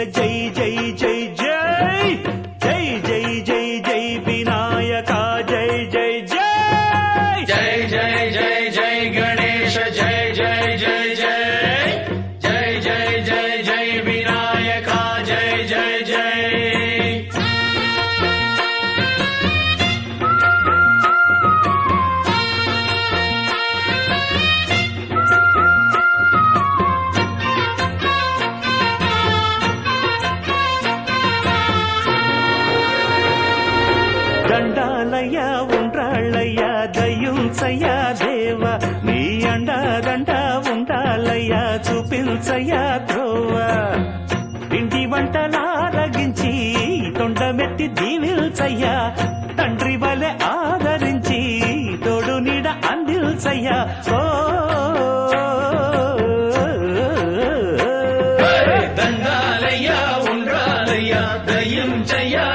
జై జై జై జై జై జై జై జై వినాయక జై జై జై జై జై జై జై గణేశ జై జై జై జై జై జై జై జై వినాయక జై జై జై దండాలయ్యా ఉండ్రాళ్ళయ్యా దయ్యుంచయ్యా దేవ నీ అండాదండ ఉండాలయ్యా చూపించయ్యా ధ్రువ ఇంటి వంటలారగించి తొండమెత్తి దీవిల్చయ్యా తండ్రి వలె ఆదరించి తోడు నీడ అందిల్చయ్యా ఓ దండాలయ్యా ఉండ్రాలయ్యా దయ్యం చెయ్యా